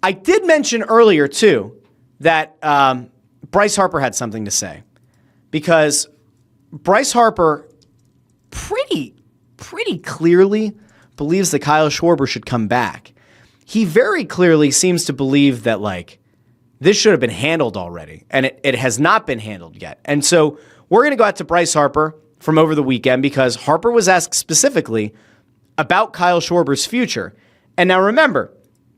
I did mention earlier, too, that Bryce Harper had something to say. Because Bryce Harper pretty clearly believes that Kyle Schwarber should come back. He very clearly seems to believe that, like, this should have been handled already, and it has not been handled yet. And so we're going to go out to Bryce Harper from over the weekend because Harper was asked specifically about Kyle Schwarber's future. And now remember,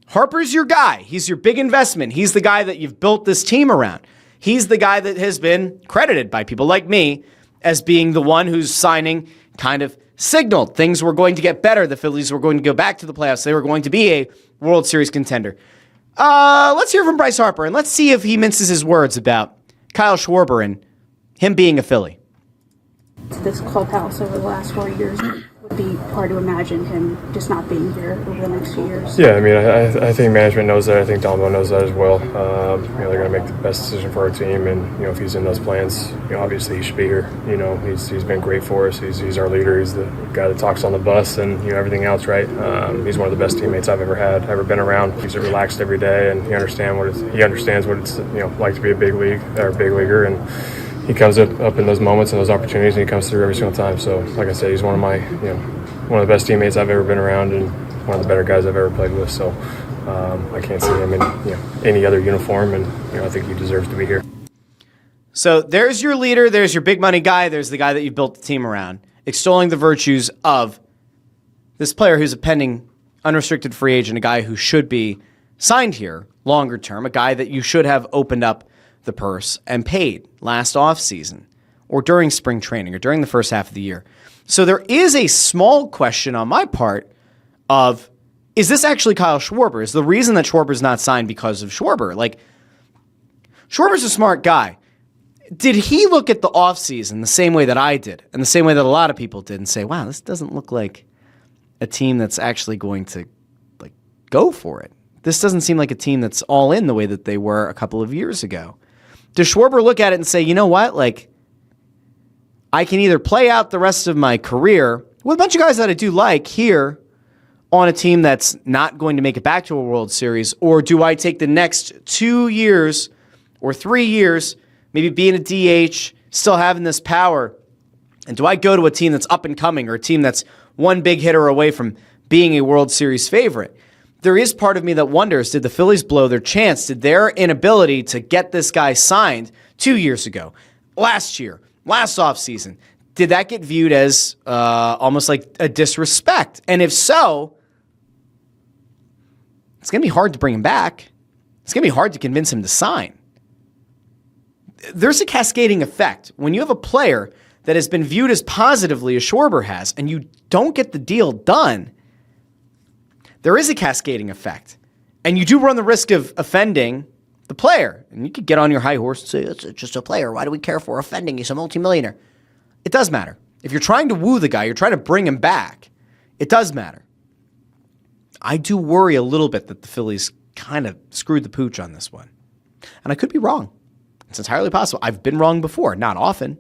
Harper's your guy. He's your big investment. He's the guy that you've built this team around. He's the guy that has been credited by people like me as being the one who's signing kind of signaled things were going to get better. The Phillies were going to go back to the playoffs. They were going to be a World Series contender. Let's hear from Bryce Harper, and let's see if he minces his words about Kyle Schwarber and him being a Philly. This clubhouse over the last 4 years would be hard to imagine him just not being here over the next few years. Yeah, I mean, I think management knows that. I think Dombo knows that as well. They're going to make the best decision for our team, and if he's in those plans, obviously he should be here. He's been great for us. He's our leader. He's the guy that talks on the bus and everything else, right? He's one of the best teammates I've ever been around. He's relaxed every day, and he understands what it's like to be a big leaguer, and he comes up in those moments and those opportunities, and he comes through every single time. So, like I said, he's one of the best teammates I've ever been around, and one of the better guys I've ever played with. So, I can't see him in any other uniform, and I think he deserves to be here. So there's your leader, there's your big money guy, there's the guy that you built the team around, extolling the virtues of this player who's a pending unrestricted free agent, a guy who should be signed here longer term, a guy that you should have opened up the purse and paid last offseason or during spring training or during the first half of the year. So there is a small question on my part of, is this actually Kyle Schwarber? Is the reason that Schwarber's not signed because of Schwarber? Like, Schwarber's a smart guy. Did he look at the offseason the same way that I did and the same way that a lot of people did and say, wow, this doesn't look like a team that's actually going to go for it? This doesn't seem like a team that's all in the way that they were a couple of years ago. Does Schwarber look at it and say, you know what, I can either play out the rest of my career with a bunch of guys that I do like here on a team that's not going to make it back to a World Series, or do I take the next 2 years or 3 years, maybe being a DH, still having this power, and do I go to a team that's up and coming or a team that's one big hitter away from being a World Series favorite? There is part of me that wonders, did the Phillies blow their chance? Did their inability to get this guy signed 2 years ago, last year, last offseason, did that get viewed as almost like a disrespect? And if so, it's going to be hard to bring him back. It's going to be hard to convince him to sign. There's a cascading effect. When you have a player that has been viewed as positively as Schwarber has, and you don't get the deal done, there is a cascading effect. And you do run the risk of offending the player. And you could get on your high horse and say, it's just a player. Why do we care for offending? He's a multimillionaire. It does matter. If you're trying to woo the guy, you're trying to bring him back, it does matter. I do worry a little bit that the Phillies kind of screwed the pooch on this one. And I could be wrong. It's entirely possible. I've been wrong before. Not often,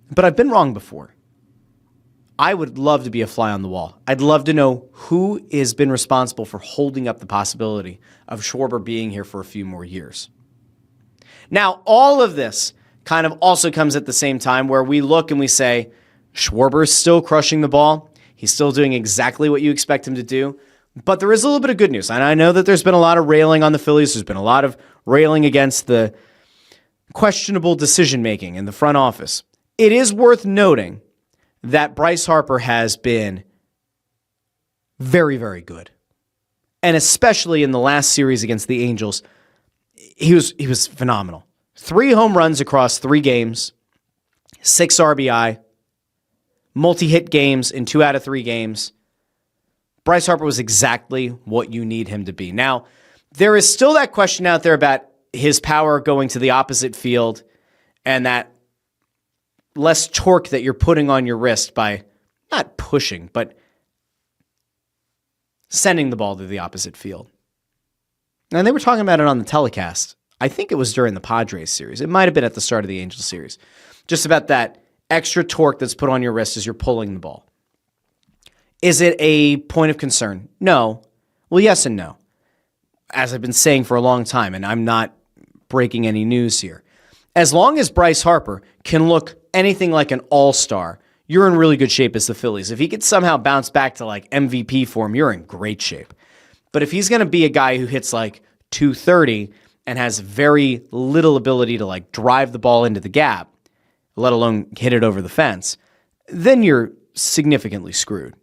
but I've been wrong before. I would love to be a fly on the wall. I'd love to know who has been responsible for holding up the possibility of Schwarber being here for a few more years. Now, all of this kind of also comes at the same time where we look and we say, Schwarber is still crushing the ball. He's still doing exactly what you expect him to do. But there is a little bit of good news. And I know that there's been a lot of railing on the Phillies. There's been a lot of railing against the questionable decision-making in the front office. It is worth noting that Bryce Harper has been very, very good. And especially in the last series against the Angels, he was phenomenal. 3 home runs across 3 games, 6 RBI, multi-hit games in 2 out of 3 games. Bryce Harper was exactly what you need him to be. Now, there is still that question out there about his power going to the opposite field and that less torque that you're putting on your wrist by not pushing, but sending the ball to the opposite field. And they were talking about it on the telecast. I think it was during the Padres series. It might have been at the start of the Angels series. Just about that extra torque that's put on your wrist as you're pulling the ball. Is it a point of concern? No. Well, yes and no. as I've been saying for a long time, and I'm not breaking any news here, as long as Bryce Harper can look anything like an all-star, you're in really good shape as the Phillies. If he could somehow bounce back to like MVP form, you're in great shape. But if he's going to be a guy who hits like 230 and has very little ability to like drive the ball into the gap, let alone hit it over the fence, then you're significantly screwed.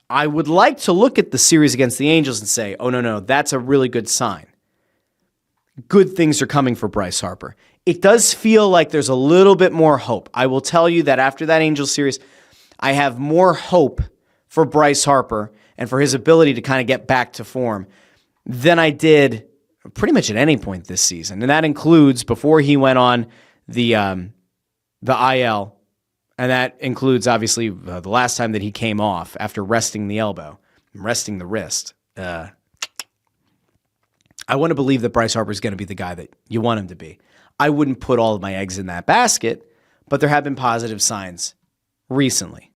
I would like to look at the series against the Angels and say, oh, no, that's a really good sign. Good things are coming for Bryce Harper. It does feel like there's a little bit more hope. I will tell you that after that Angels series, I have more hope for Bryce Harper and for his ability to kind of get back to form than I did pretty much at any point this season. And that includes before he went on the IL, and that includes, obviously, the last time that he came off after resting the elbow, resting the wrist. I want to believe that Bryce Harper is going to be the guy that you want him to be. I wouldn't put all of my eggs in that basket, but there have been positive signs recently.